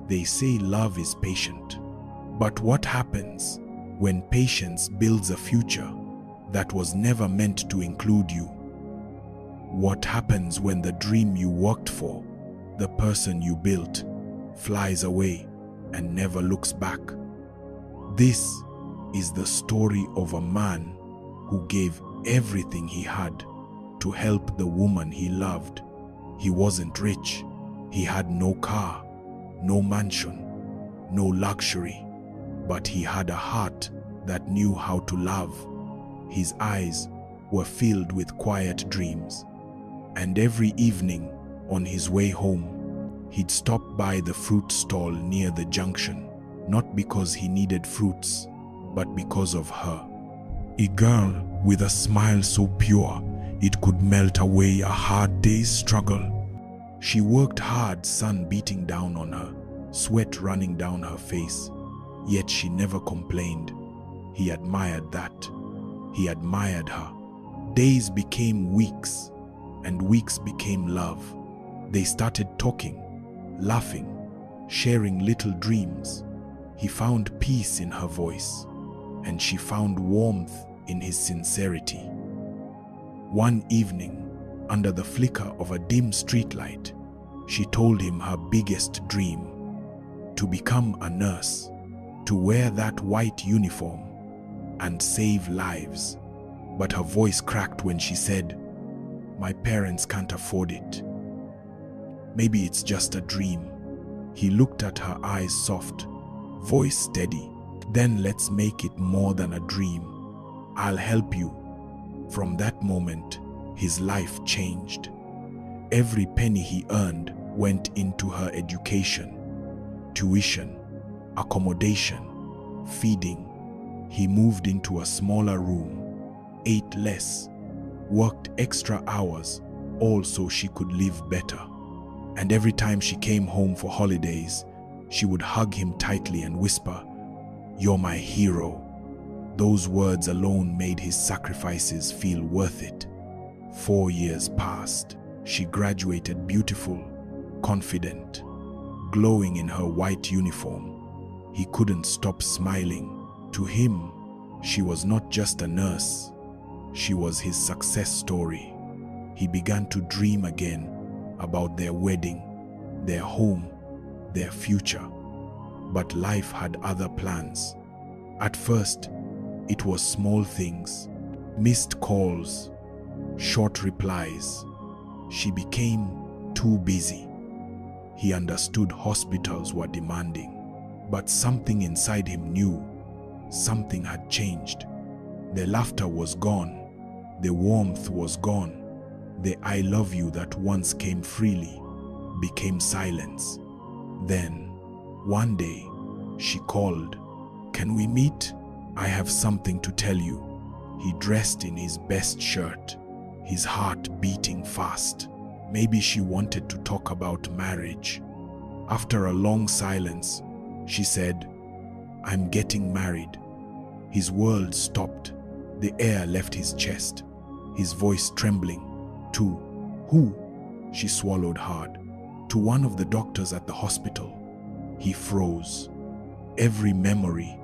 They say love is patient. But what happens when patience builds a future that was never meant to include you? What happens when the dream you worked for, the person you built, flies away and never looks back? This is the story of a man who gave everything he had to help the woman he loved. He wasn't rich. He had no car, no mansion, no luxury, but he had a heart that knew how to love. His eyes were filled with quiet dreams, and every evening on his way home, he'd stop by the fruit stall near the junction, not because he needed fruits, but because of her. A girl with a smile so pure it could melt away a hard day's struggle. She worked hard, sun beating down on her, sweat running down her face, yet she never complained. He admired that. He admired her. Days became weeks, and weeks became love. They started talking, laughing, sharing little dreams. He found peace in her voice, and she found warmth in his sincerity. One evening, under the flicker of a dim streetlight, she told him her biggest dream: to become a nurse, to wear that white uniform and save lives. But her voice cracked when she said, "My parents can't afford it. Maybe it's just a dream." He looked at her, eyes soft, voice steady. "Then let's make it more than a dream. I'll help you." From that moment, his life changed. Every penny he earned went into her education, tuition, accommodation, feeding. He moved into a smaller room, ate less, worked extra hours, all so she could live better. And every time she came home for holidays, she would hug him tightly and whisper, "You're my hero." Those words alone made his sacrifices feel worth it. 4 years passed. She graduated beautiful, confident, glowing in her white uniform. He couldn't stop smiling. To him, she was not just a nurse. She was his success story. He began to dream again about their wedding, their home, their future. But life had other plans. At first, it was small things, missed calls, short replies. She became too busy. He understood hospitals were demanding, but something inside him knew something had changed. The laughter was gone. The warmth was gone. The "I love you" that once came freely became silence. Then, one day, she called. "Can we meet? I have something to tell you." He dressed in his best shirt, his heart beating fast. Maybe she wanted to talk about marriage. After a long silence, she said, "I'm getting married." His world stopped. The air left his chest, his voice trembling. "To who?" She swallowed hard. "To one of the doctors at the hospital." He froze. Every memory,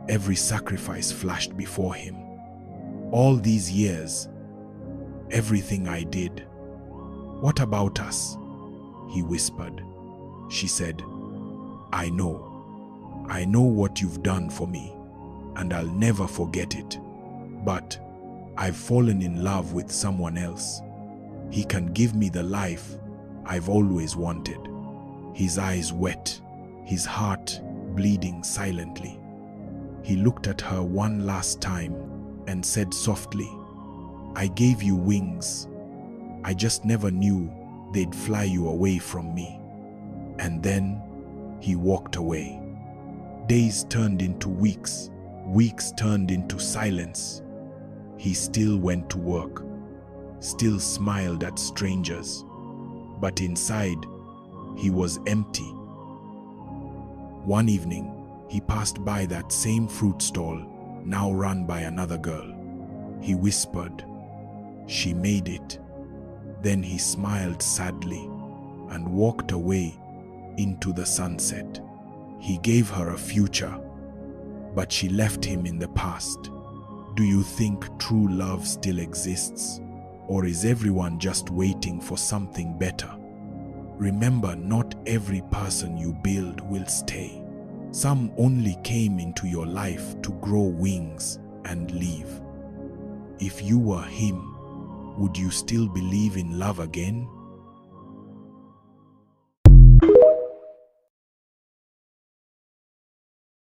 every sacrifice flashed before him. All these years, everything I did. "What about us?" he whispered. She said, I know what you've done for me, and I'll never forget it. But I've fallen in love with someone else. He can give me the life I've always wanted." His eyes wet, his heart bleeding silently. He looked at her one last time and said softly, "I gave you wings. I just never knew they'd fly you away from me." And then he walked away. Days turned into weeks, weeks turned into silence. He still went to work, still smiled at strangers, but inside, he was empty. One evening, he passed by that same fruit stall, now run by another girl. He whispered, "She made it." Then he smiled sadly and walked away into the sunset. He gave her a future, but she left him in the past. Do you think true love still exists? Or is everyone just waiting for something better? Remember, not every person you build will stay. Some only came into your life to grow wings and leave. If you were him, would you still believe in love again?